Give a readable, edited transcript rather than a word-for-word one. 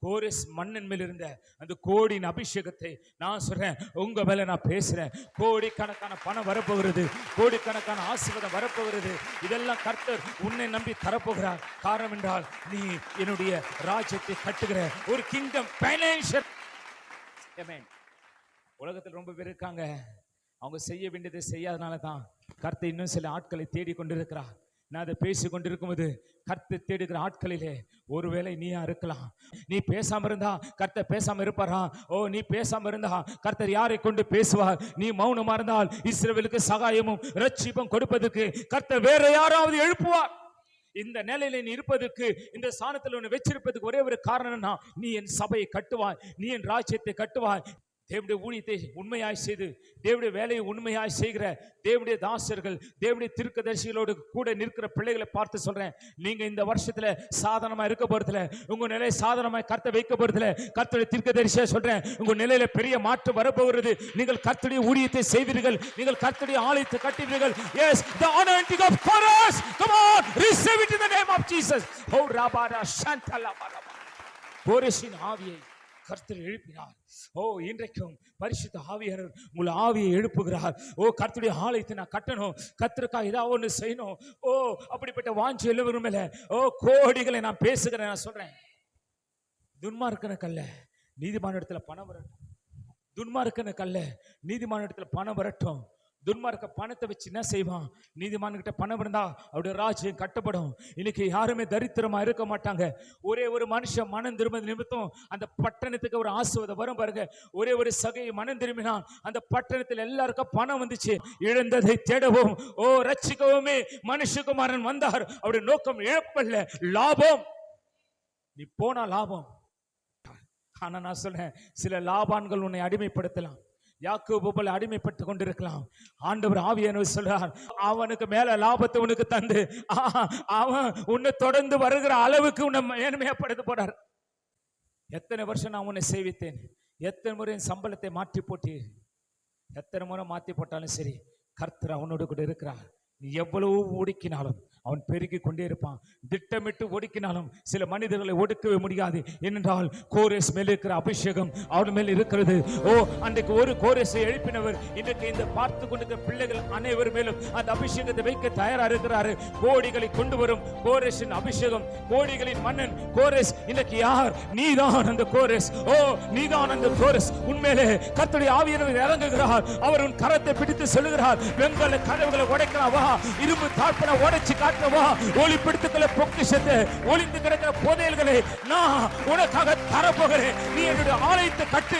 கோரேஸ் மண்ணின் மேல் இருந்த அந்த கோடியின் அபிஷேகத்தை நான் சொல்றேன், உங்க மேல நான் பேசுறேன். கோடிக்கணக்கான பணம் வரப்போகிறது, கோடிக்கணக்கான ஆசீர்வாதம் வரப்போகிறது. இதெல்லாம் கர்த்தர் உன்னை நம்பி தரப்போகிறார். காரணம் என்றால் நீ என்னுடைய ராஜ்யத்தை கட்டுகிற ஒரு கிங்டம் பைனான்சியல். உலகத்தில் ரொம்ப பேர் இருக்காங்க, அவங்க செய்ய வேண்டியதை செய்யாதனால தான் கர்த்தர் இன்னும் சில ஆட்களை தேடிக்கொண்டிருக்கிறார். நான் அதை பேசி கொண்டிருக்கும்போது கர்த்தர் தேடுகிற ஆட்களிலே ஒருவேளை நீயா இருக்கலாம். நீ பேசாம இருந்தா கர்த்தர் பேசாம இருப்பாரா? நீ பேசாம இருந்தா கர்த்தர் யாரை கொண்டு பேசுவார்? நீ மௌனமா இருந்தால் இஸ்ரவேலுக்கு சகாயமும் ரட்சிப்பும் கொடுப்பதற்கு கர்த்தர் வேற யாராவது எழுப்புவார். இந்த நிலையில நீ இருப்பதற்கு, இந்த ஸ்தானத்தில் உன்னை வச்சிருப்பதற்கு ஒரே ஒரு காரணம்னா, நீ என் சபையை கட்டுவாய், நீ என் ராஜ்யத்தை கட்டுவாய். தேவனுடைய ஊழியத்தை உண்மையாய் செய்து, தேவனுடைய வேலையை உண்மையாய் செய்கிற தேவனுடைய தாசர்கள், தேவனுடைய தீர்க்கதரிசிகளோடு கூட நிற்கிற பிள்ளைகளை பார்த்து சொல்றேன், நீங்க இந்த வருஷத்துல சாதாரணமா இருக்க போறதுல, உங்க நிலை சாதாரணமாய் கர்த்தர் வைக்க போறதுல, கர்த்தருடைய தீர்க்கதரிசியா சொல்றேன், உங்க நிலையில பெரிய மாற்றம் வரப்போகிறது. நீங்கள் கர்த்தருடைய ஊழியத்தை செய்வீர்கள், நீங்கள் கர்த்தருடைய ஆலயத்தை கட்டுவீர்கள். Yes, the anointing of Koresh, come on, receive it in the name of Jesus. Oh rabara shantala baraba. கோரேஷின் ஆவியை கர்த்தர் எழுப்பினார். இன்றைக்கும் பரிசுத்த ஆவியானவர் உங்கள் ஆவியை எழுப்புகிறார். கர்த்தருடைய ஆலயத்தை நான் கட்டணும், கர்த்தருக்காக ஏதாவது ஒன்று செய்யணும். அப்படிப்பட்ட வாஞ்சை எல்லாரும் மேல கோடிகளை நான் பேசுகிறேன். நான் சொல்றேன், துன்மார்க்கனுக்கல்ல நீதிமான இடத்துல பணம் வரட்டும், துன்மார்க்கனுக்கல்ல நீதிமான இடத்துல பணம் வரட்டும். துன்மார்க்க பணத்தை வச்சு என்ன செய்வான்? நீதிமான்கிட்ட பணம் இருந்தா அவருடைய ராஜ்யம் கட்டப்படும். இன்னைக்கு யாருமே தரித்திரமா இருக்க மாட்டாங்க. ஒரே ஒரு மனுஷன் மனம் திரும்ப நிமித்தம் அந்த பட்டணத்துக்கு ஒரு ஆசீர்வாதம் வரும் பாருங்க. ஒரே ஒரு சகை மனம் திரும்பினான், அந்த பட்டணத்தில் எல்லாருக்கும் பணம் வந்துச்சு. இழந்ததை தேடவும் ரட்சிக்கவுமே மனுஷகுமாரன் வந்தார். அவருடைய நோக்கம் இழப்பல்ல, லாபம். நீ போனா லாபம். ஆனா நான் சொல்றேன், சில லாபான்கள் உன்னை அடிமைப்படுத்தலாம், யாக்கோபு போல அடிமைப்பட்டு கொண்டிருக்கலாம். ஆண்டவர் ஆவியானவர் சொல்றார், அவனுக்கு மேல லாபத்தை உனக்கு தந்து அவன் உன்னை தொடர்ந்து வருகிற அளவுக்கு உன்னை மேன்மையப்படுத்த போறார். எத்தனை வருஷம் நான் உன்னை சேவித்தேன், எத்தனை முறை என் சம்பளத்தை மாற்றி போட்டி, எத்தனை முறை மாற்றி போட்டாலும் சரி, கர்த்தர் அவனோடு கூட இருக்கிறார். நீ எவ்வளவு ஒடுக்கினாலும் அவன் பெருகி கொண்டே இருப்பான். திட்டமிட்டு ஒடுக்கினாலும் சில மனிதர்களை ஒடுக்கவே முடியாது. ஏனென்றால் கோரேஸ் மேல் இருக்கிற அபிஷேகம் அவன் மேல் இருக்கிறது. அன்றைக்கு ஒரு கோரேஸை எழுப்பினவர் இன்றைக்கு இந்த பார்த்து கொண்டிருக்கிற பிள்ளைகள் அனைவர் மேலும் அந்த அபிஷேகத்தை வைக்க தயாரா இருக்கிறாரு. கோடிகளை கொண்டு வரும் கோரேஸின் அபிஷேகம், கோடிகளின் மன்னன் கோரேஸ் இன்றைக்கு யார்? நீதான் அந்த கோரேஸ். நீதான் அந்த கோரேஸ். உண்மையிலே கர்த்தருடைய ஆவியானவர் இறங்குகிறார். அவர் உன் கரத்தை பிடித்து சொல்லுகிறார், வெங்கல கதவுகளை உடைக்கிறவா, இரும்பு தாழ்பனை உடைச்சு காட்டுவா, ஒளிப்படுத்துக்களை பொக்கிஷத்தை, ஒளிந்து கிடக்கிற புதையல்களை நான் உனக்காக தரப்போகிறேன். நீ என்னுடைய ஆலயத்தை கட்டு.